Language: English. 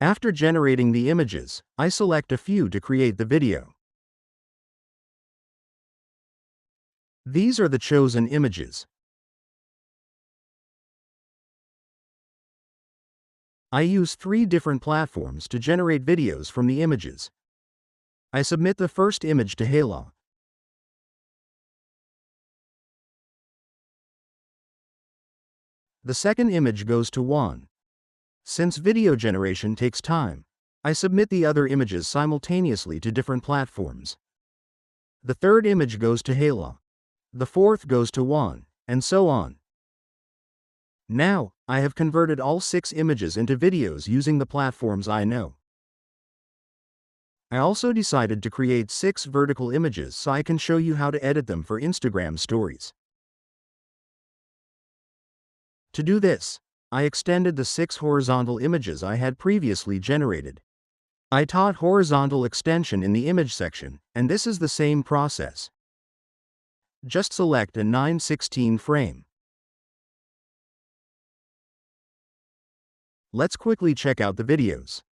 After generating the images, I select a few to create the video. These are the chosen images. I use 3 different platforms to generate videos from the images. I submit the first image to Hala. The second image goes to Juan. Since video generation takes time, I submit the other images simultaneously to different platforms. The third image goes to Hala. The fourth goes to Juan, and so on. Now, I have converted all 6 images into videos using the platforms I know. I also decided to create 6 vertical images so I can show you how to edit them for Instagram stories. To do this, I extended the 6 horizontal images I had previously generated. I taught horizontal extension in the image section, and this is the same process. Just select a 9:16 frame. Let's quickly check out the videos.